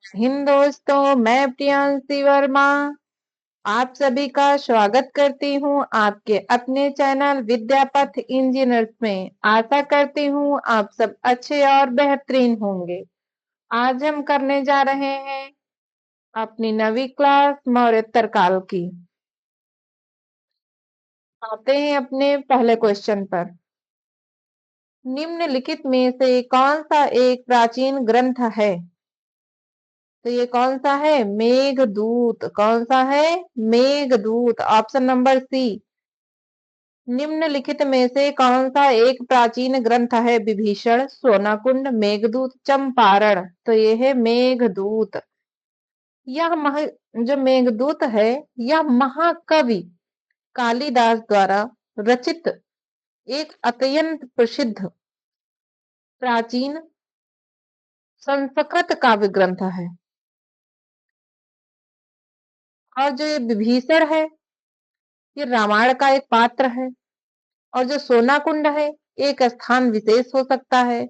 हिंद दोस्तों, मैं प्रियांशी वर्मा आप सभी का स्वागत करती हूँ आपके अपने चैनल विद्यापथ इंजीनियर्स में। आशा करती हूँ आप सब अच्छे और बेहतरीन होंगे। आज हम करने जा रहे हैं अपनी नवी क्लास मौर्योत्तर काल की। आते हैं अपने पहले क्वेश्चन पर। निम्नलिखित में से कौन सा एक प्राचीन ग्रंथ है? तो ये कौन सा है? मेघदूत। कौन सा है? मेघदूत। Option number C. निम्नलिखित में से कौन सा एक प्राचीन ग्रंथ है? विभीषण, सोनाकुंड, मेघदूत, चंपारण। तो ये है मेघदूत। यह जो मेघदूत है, यह महाकवि कालिदास द्वारा रचित एक अत्यंत प्रसिद्ध प्राचीन संस्कृत काव्य ग्रंथ है। और जो ये विभीषण है, ये रामायण का एक पात्र है। और जो सोनाकुंड है, एक स्थान विशेष हो सकता है।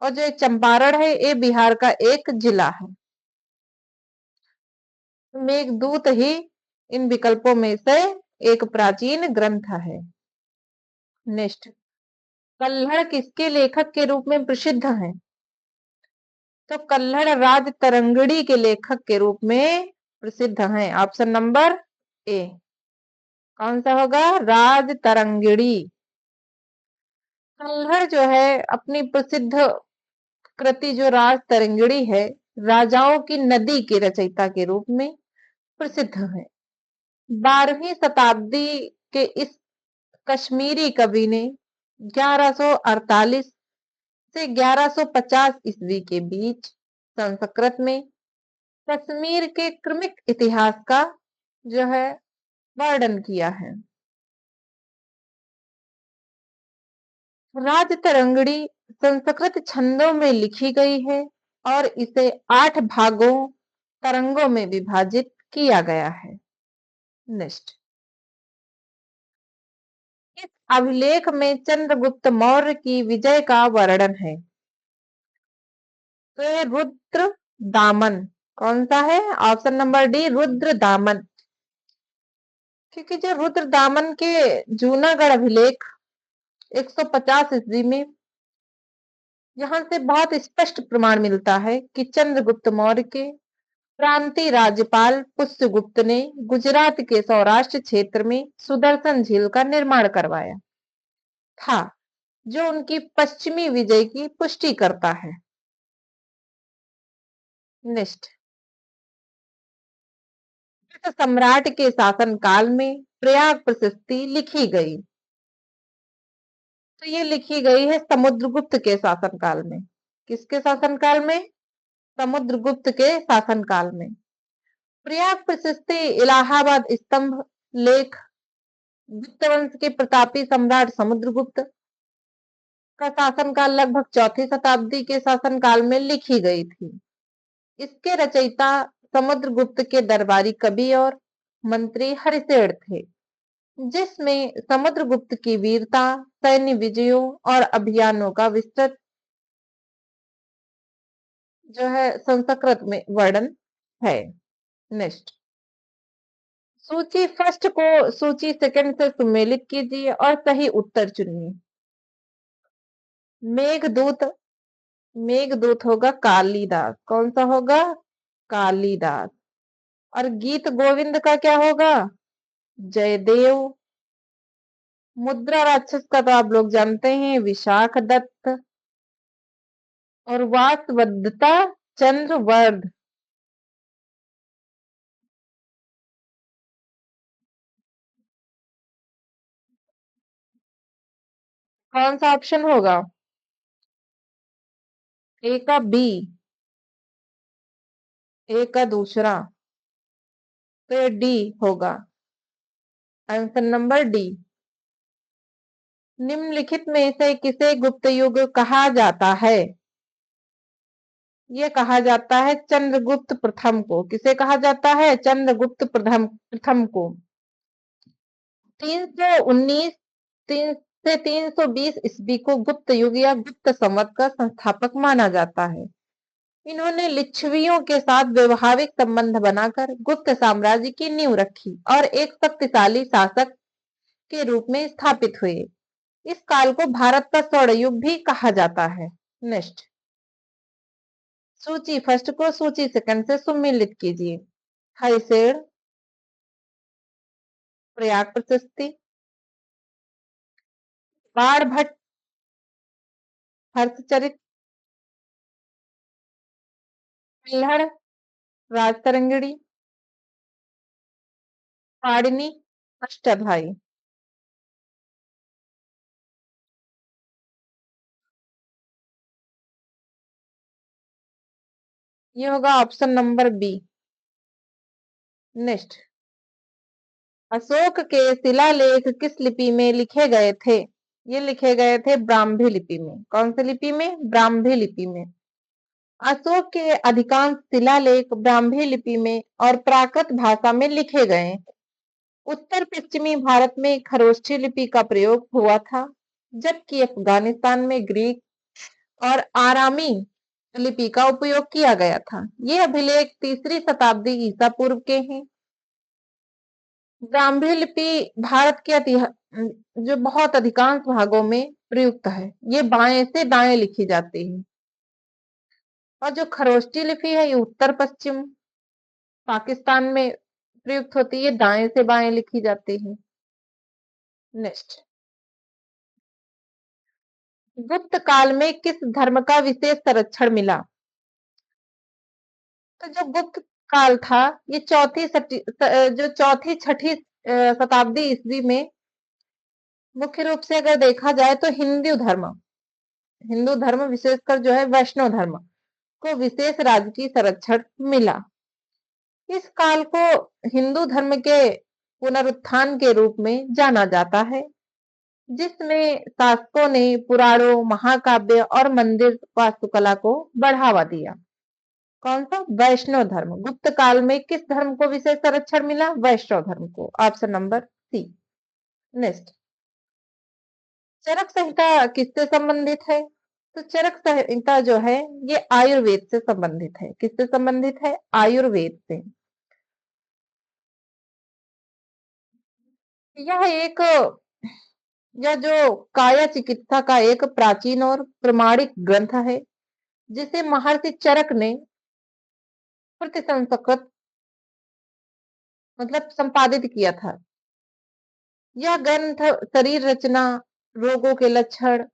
और जो एक चंपारण है, ये बिहार का एक जिला है। मेघदूत ही इन विकल्पों में से एक प्राचीन ग्रंथ है। नेक्स्ट, कल्हड़ किसके लेखक के रूप में प्रसिद्ध है? तो कल्हड़ राज तरंगिणी के लेखक के रूप में प्रसिद्ध हैं। Option number A. कौन सा होगा? राज तरंगिणी। कल्हड़ जो है अपनी प्रसिद्ध कृति जो राज तरंगिणी है, राजाओं की नदी के रचयिता के रूप में प्रसिद्ध है। 12वीं शताब्दी के इस कश्मीरी कवि ने 1148 से 1150 ईस्वी के बीच संस्कृत में कश्मीर के क्रमिक इतिहास का जो है वर्णन किया है। राज तरंगिणी संस्कृत छंदों में लिखी गई है और इसे 8 भागों तरंगों में विभाजित किया गया है। नेक्स्ट, इस अभिलेख में चंद्रगुप्त मौर्य की विजय का वर्णन है। तो ये रुद्र दामन। कौन सा है? ऑप्शन नंबर डी, रुद्र दामन। क्योंकि जो रुद्र दामन के जूनागढ़ अभिलेख 150 ईस्वी में, यहाँ से बहुत स्पष्ट प्रमाण मिलता है कि चंद्रगुप्त मौर्य के प्रांतीय राज्यपाल पुष्यगुप्त ने गुजरात के सौराष्ट्र क्षेत्र में सुदर्शन झील का निर्माण करवाया था, जो उनकी पश्चिमी विजय की पुष्टि करता है। नेक्स्ट, सम्राट के शासनकाल में प्रयाग प्रशस्ति लिखी गई। तो ये लिखी गई है समुद्रगुप्त के शासनकाल में। किसके शासनकाल में? समुद्रगुप्त के शासनकाल में। प्रयाग प्रशस्ति इलाहाबाद स्तंभ लेख गुप्त वंश के प्रतापी सम्राट समुद्रगुप्त का शासनकाल लगभग 4वीं शताब्दी के शासनकाल में लिखी गई थी। इसके रचयिता समुद्रगुप्त के दरबारी कवि और मंत्री हरिशेन थे, जिसमें समुद्रगुप्त की वीरता, सैन्य विजयों और अभियानों का विस्तृत जो है संस्कृत में वर्णन है। नेक्स्ट, सूची फर्स्ट को सूची सेकंड से सुमेलित कीजिए और सही उत्तर चुनिए। मेघदूत। मेघदूत होगा कालिदास। कौन सा होगा? कालिदास। और गीत गोविंद का क्या होगा? जयदेव। मुद्रा राक्षस का तो आप लोग जानते हैं, विशाख दत्त। और वासवदत्ता चंद्रवर्ध। कौन सा ऑप्शन होगा? ए का बी, ए का दूसरा। तो ये डी होगा। Answer number D. निम्नलिखित में से किसे गुप्त युग कहा जाता है? ये कहा जाता है चंद्रगुप्त प्रथम को। किसे कहा जाता है? चंद्रगुप्त प्रथम प्रथम को। 319 तीन से 320 ईस्वी को गुप्त युग या गुप्त संवत का संस्थापक माना जाता है। इन्होंने लिच्छवियों के साथ वैवाहिक संबंध बनाकर गुप्त साम्राज्य की नींव रखी और एक शक्तिशाली शासक के रूप में स्थापित हुए। इस काल को भारत का स्वर्ण युग भी कहा जाता है। नेक्स्ट, सूची फर्स्ट को सूची सेकंड से सुमिलित कीजिए। हरिशेर, प्रयाग प्रशस्ति, बाण भट्ट, हर्षचरित, पिल्हड़, राजतरंगिणी, पाणिनि, अष्टभाई। ये होगा option number B. Next, Ashoka के शिलालेख किस लिपि में लिखे गए थे? ये लिखे गए थे ब्राह्मी लिपि में। कौन सी लिपि में? ब्राह्मी लिपि में। अशोक के अधिकांश शिलालेख ब्राह्मी लिपि में और प्राकृत भाषा में लिखे गए। उत्तर पश्चिमी भारत में खरोष्ठी लिपि का प्रयोग हुआ था, जबकि अफगानिस्तान में ग्रीक और आरामी लिपि का उपयोग किया गया था। ये अभिलेख तीसरी शताब्दी ईसा पूर्व के हैं। ब्राह्मी लिपि भारत के जो बहुत अधिकांश भागों में प्रयुक्त है। ये बाएं से दाएं लिखी जाती है। और जो खरोष्ठी लिपि है ये उत्तर पश्चिम पाकिस्तान में प्रयुक्त होती है, दाएं से बाएं लिखी जाती है। नेक्स्ट, गुप्त काल में किस धर्म का विशेष संरक्षण मिला? तो जो गुप्त काल था ये जो चौथी छठी शताब्दी ईस्वी में मुख्य रूप से अगर देखा जाए तो हिंदू धर्म विशेषकर जो है वैष्णव धर्म को विशेष राजकीय संरक्षण मिला। इस काल को हिंदू धर्म के पुनरुत्थान के रूप में जाना जाता है, जिसमें शासकों ने पुराणों, महाकाव्य और मंदिर वास्तुकला को बढ़ावा दिया। कौन सा? वैष्णव धर्म। गुप्त काल में किस धर्म को विशेष संरक्षण मिला? वैष्णव धर्म को। Option number C. Next, Charaka Samhita किससे संबंधित है? तो चरक संहिता जो है ये आयुर्वेद से संबंधित है। किससे संबंधित है? आयुर्वेद से। यह एक यह जो काया चिकित्सा का एक प्राचीन और प्रमाणिक ग्रंथ है, जिसे महर्षि चरक ने प्रतिसंस्कृत मतलब संपादित किया था। यह ग्रंथ शरीर रचना, रोगों के लक्षण,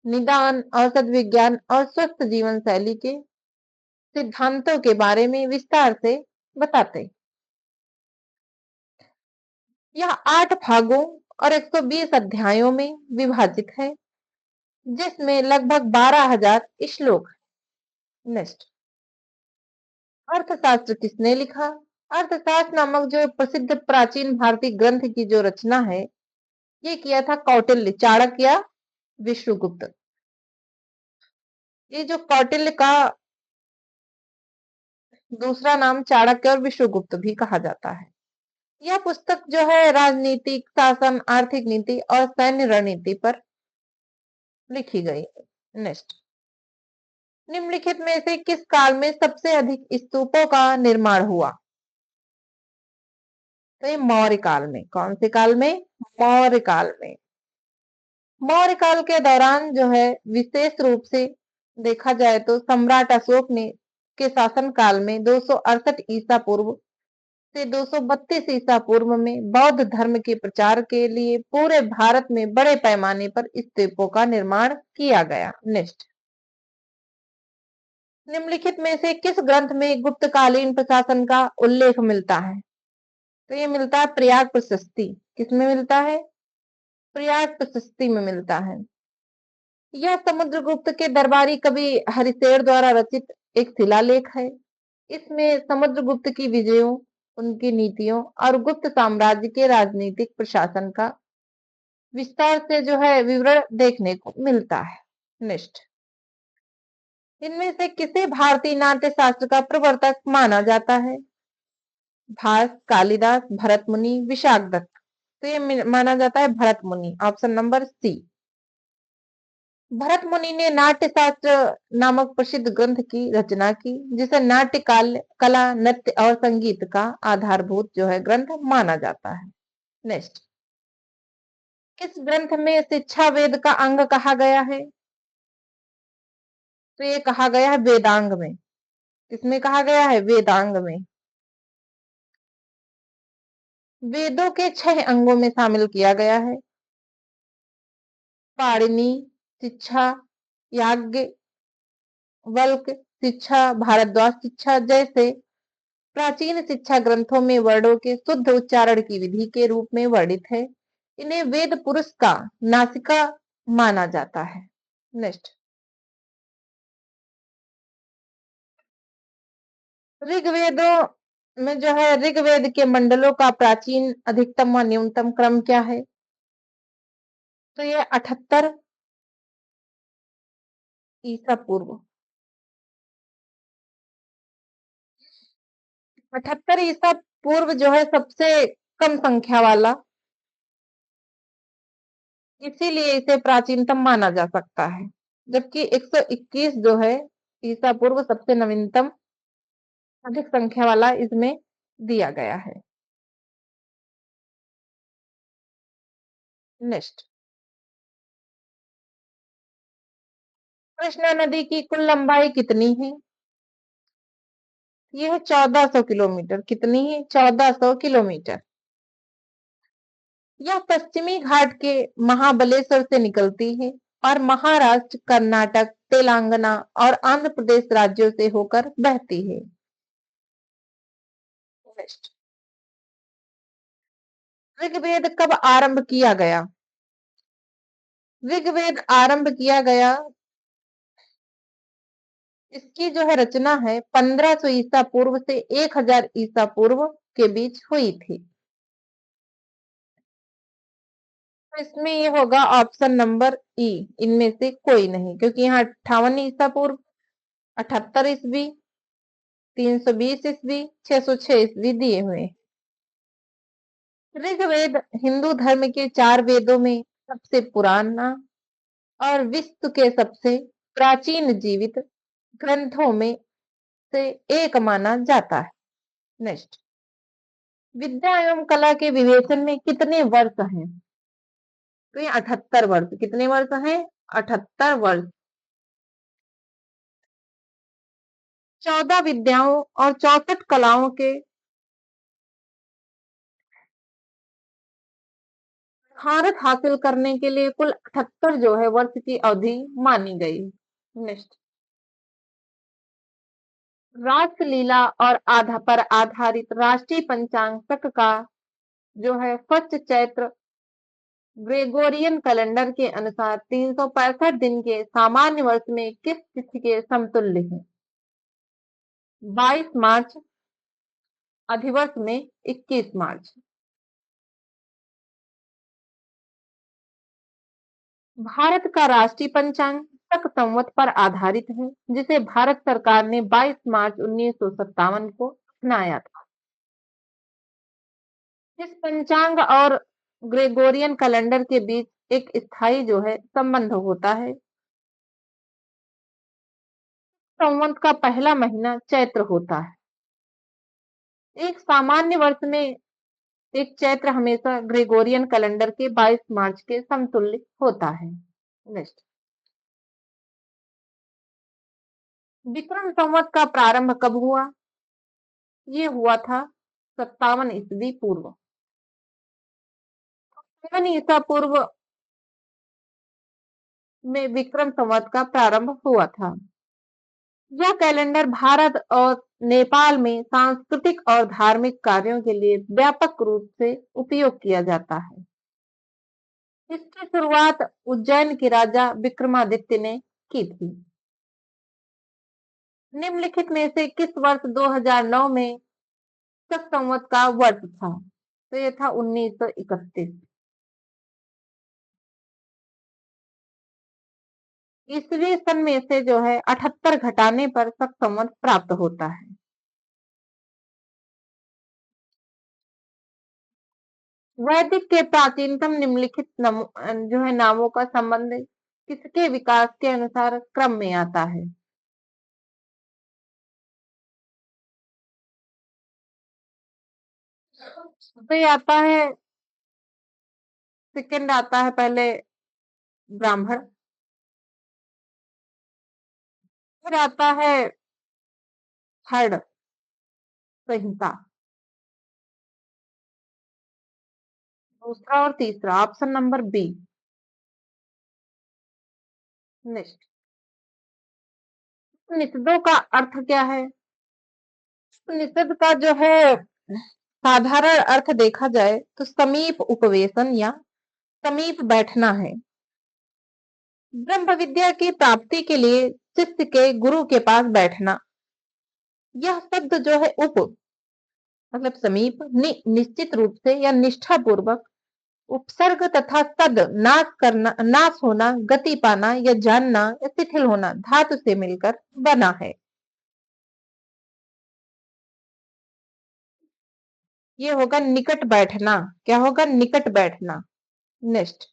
निदान, औषध विज्ञान और स्वस्थ जीवन शैली के सिद्धांतों के बारे में विस्तार से बताते। यह 8 भागों और 120 अध्यायों में विभाजित है, जिसमें लगभग 12,000 श्लोक। नेक्स्ट, अर्थशास्त्र किसने लिखा? अर्थशास्त्र नामक जो प्रसिद्ध प्राचीन भारतीय ग्रंथ की जो रचना है ये किया था कौटिल्य, चाणक्य या विष्णुगुप्त। ये जो कौटिल्य का दूसरा नाम चाणक्य और विष्णुगुप्त भी कहा जाता है। यह पुस्तक जो है राजनीतिक, शासन, आर्थिक नीति और सैन्य रणनीति पर लिखी गई है। नेक्स्ट, निम्नलिखित में से किस काल में सबसे अधिक स्तूपों का निर्माण हुआ? तो ये मौर्य काल में। कौन से काल में? मौर्य काल में। मौर्य काल के दौरान जो है विशेष रूप से देखा जाए तो सम्राट अशोक ने के शासन काल में 268 ईसा पूर्व से 232 ईसा पूर्व में बौद्ध धर्म के प्रचार के लिए पूरे भारत में बड़े पैमाने पर स्तूपों का निर्माण किया गया। नेक्स्ट, निम्नलिखित में से किस ग्रंथ में गुप्तकालीन प्रशासन का उल्लेख मिलता है? तो ये मिलता है प्रयाग प्रशस्ति। किसमें मिलता है? प्रयाग प्रशस्ति में मिलता है। यह समुद्रगुप्त के दरबारी कवि हरिशेर द्वारा रचित एक शिलालेख है। इसमें समुद्रगुप्त की विजयों, उनकी नीतियों और गुप्त साम्राज्य के राजनीतिक प्रशासन का विस्तार से जो है विवरण देखने को मिलता है। नेक्स्ट, इनमें से किसे भारतीय नाट्य शास्त्र का प्रवर्तक माना जाता है? भास, कालिदास, भरत मुनि, विशाखदत्त। तो ये माना जाता है भरत मुनि। ऑप्शन नंबर सी। भरत मुनि ने नाट्य शास्त्र नामक प्रसिद्ध ग्रंथ की रचना की, जिसे नाट्य कला, नृत्य और संगीत का आधारभूत जो है ग्रंथ माना जाता है। नेक्स्ट, किस ग्रंथ में शिक्षा वेद का अंग कहा गया है? तो ये कहा गया है वेदांग में। किसमें कहा गया है? वेदांग में। वेदों के 6 अंगों में शामिल किया गया है। पाणिनि शिक्षा, याज्ञ वल्क शिक्षा, भारद्वाज शिक्षा जैसे प्राचीन शिक्षा ग्रंथों में वर्णों के शुद्ध उच्चारण की विधि के रूप में वर्णित है। इन्हें वेद पुरुष का नासिका माना जाता है। नेक्स्ट, ऋग्वेदों में जो है ऋग्वेद के मंडलों का प्राचीन अधिकतम व न्यूनतम क्रम क्या है? तो ये 78 ईसा पूर्व। 78 ईसा पूर्व जो है सबसे कम संख्या वाला, इसीलिए इसे प्राचीनतम माना जा सकता है। जबकि 121 जो है ईसा पूर्व सबसे नवीनतम अधिक संख्या वाला इसमें दिया गया है। नेक्स्ट, कृष्णा नदी की कुल लंबाई कितनी है? यह 1400 किलोमीटर। कितनी है? 1400 किलोमीटर। यह पश्चिमी घाट के महाबलेश्वर से निकलती है और महाराष्ट्र, कर्नाटक, तेलंगाना और आंध्र प्रदेश राज्यों से होकर बहती है। नेक्स्ट, ऋग्वेद कब आरंभ किया गया? ऋग्वेद आरंभ किया गया, इसकी जो है रचना है 1500 ईसा पूर्व से 1000 ईसा पूर्व के बीच हुई थी। तो इसमें ये होगा ऑप्शन नंबर ई, इनमें से कोई नहीं, क्योंकि यहाँ 58 ईसा पूर्व, 78 ईस्वी, 320 ईस्वी, 606 ईस्वी दिए हुए। ऋग्वेद हिंदू धर्म के 4 वेदों में सबसे पुराना और विश्व के सबसे प्राचीन जीवित ग्रंथों में से एक माना जाता है। नेक्स्ट, विद्या एवं कला के विवेचन में कितने वर्ष हैं? तो ये 78 वर्ष। कितने वर्ष हैं? 78 वर्ष। 14 विद्याओं और 64 कलाओं के महारत हासिल करने के लिए कुल 78 जो है वर्ष की अवधि मानी गई। नेक्स्ट, रासलीला और आधा पर आधारित राष्ट्रीय पंचांग का जो है फर्स्ट चैत्र ग्रेगोरियन कैलेंडर के अनुसार 365 दिन के सामान्य वर्ष में किस तिथि के समतुल्य है? 22 मार्च, अधिवर्ष में 21 मार्च। भारत का राष्ट्रीय पंचांग शक संवत पर आधारित है, जिसे भारत सरकार ने 22 मार्च 1957 को अपनाया था। इस पंचांग और ग्रेगोरियन कैलेंडर के बीच एक स्थायी जो है संबंध होता है। संवत का पहला महीना चैत्र होता है। एक सामान्य वर्ष में एक चैत्र हमेशा ग्रेगोरियन कैलेंडर के 22 मार्च के समतुल्य होता है। नेक्स्ट, विक्रम संवत का प्रारंभ कब हुआ? ये हुआ था 57 ईस्वी पूर्व। 57 ईसा पूर्व में विक्रम संवत का प्रारंभ हुआ था। यह कैलेंडर भारत और नेपाल में सांस्कृतिक और धार्मिक कार्यों के लिए व्यापक रूप से उपयोग किया जाता है। इसकी शुरुआत उज्जैन के राजा विक्रमादित्य ने की थी। निम्नलिखित में से किस वर्ष 2009 में शक संवत का वर्ष था? तो ये था 1931। ईसवी सन में से जो है 78 घटाने पर शक संवत प्राप्त होता है। वैदिक के प्राचीनतम निम्नलिखित जो है नामों का संबंध किसके विकास के अनुसार क्रम में आता है? तो ये आता है, सेकंड आता है पहले ब्राह्मण, फिर आता है थर्ड संहिता, दूसरा और तीसरा ऑप्शन नंबर बी। नेक्स्ट, निषेधों का अर्थ क्या है? निषेध का जो है साधारण अर्थ देखा जाए तो समीप उपवेशन या समीप बैठना है। ब्रह्म विद्या की प्राप्ति के लिए शिष्य के गुरु के पास बैठना। यह शब्द जो है उप मतलब समीप, निश्चित रूप से या निष्ठा पूर्वक, उपसर्ग तथा सद नाश करना, नाश होना, गति पाना या जानना या शिथिल होना धातु से मिलकर बना है। ये होगा निकट बैठना। क्या होगा? निकट बैठना। नेक्स्ट,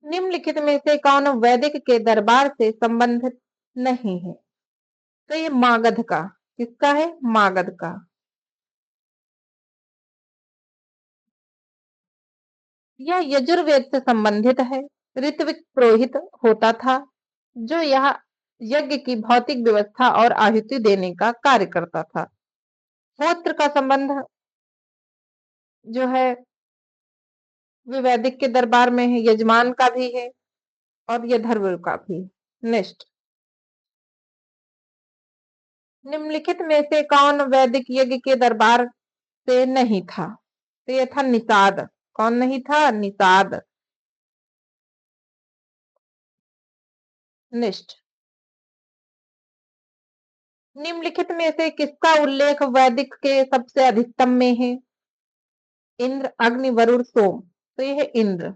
निम्नलिखित में से कौन वैदिक के दरबार से संबंधित नहीं है? तो ये मागध का, किसका है? मागध का। यह यजुर्वेद से संबंधित है। ऋत्विक पुरोहित होता था जो यह यज्ञ की भौतिक व्यवस्था और आहुति देने का कार्य करता था। होत्र का संबंध जो है वे वैदिक के दरबार में है, यजमान का भी है और यधर्व का भी। नेक्स्ट, निम्नलिखित में से कौन वैदिक यज्ञ के दरबार से नहीं था? तो ये था निषाद। कौन नहीं था? निषाद। नेक्स्ट, निम्नलिखित में से किसका उल्लेख वैदिक के सबसे अधिकतम में है? इंद्र, अग्नि, वरुण, सोम। तो ये है इंद्र।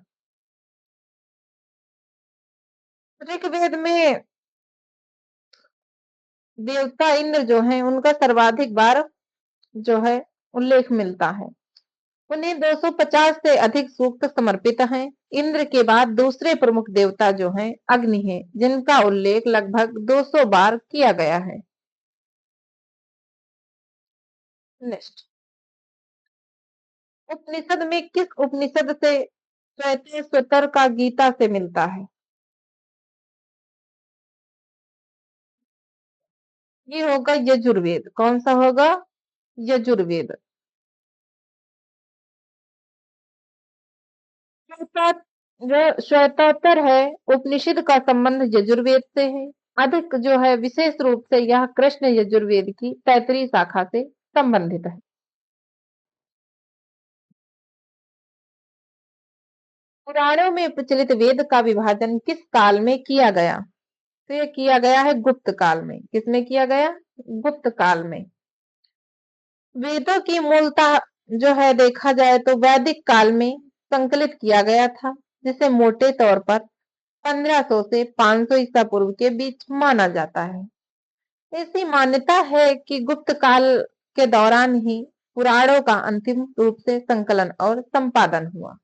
ऋग्वेद में देवता इंद्र जो है उनका सर्वाधिक बार जो है उल्लेख मिलता है। उन्हें 250 से अधिक सूक्त समर्पित हैं। इंद्र के बाद दूसरे प्रमुख देवता जो हैं अग्नि है, जिनका उल्लेख लगभग 200 बार किया गया है। नेक्स्ट, उपनिषद में किस उपनिषद से श्वेत स्वतर का गीता से मिलता है? ये होगा यजुर्वेद। कौन सा होगा? यजुर्वेद। जो श्वेतोत्तर है उपनिषद का संबंध यजुर्वेद से है। अधिक जो है विशेष रूप से यह कृष्ण यजुर्वेद की 33 शाखा से संबंधित है। पुराणों में प्रचलित वेद का विभाजन किस काल में किया गया? तो ये किया गया है गुप्त काल में। किसमें किया गया? गुप्त काल में। वेदों की मूलतः जो है देखा जाए तो वैदिक काल में संकलित किया गया था, जिसे मोटे तौर पर 1500 से 500 ईसा पूर्व के बीच माना जाता है। ऐसी मान्यता है कि गुप्त काल के दौरान ही पुराणों का अंतिम रूप से संकलन और संपादन हुआ।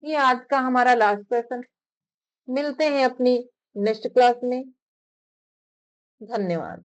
ये आज का हमारा लास्ट क्वेश्चन। मिलते हैं अपनी नेक्स्ट क्लास में। धन्यवाद।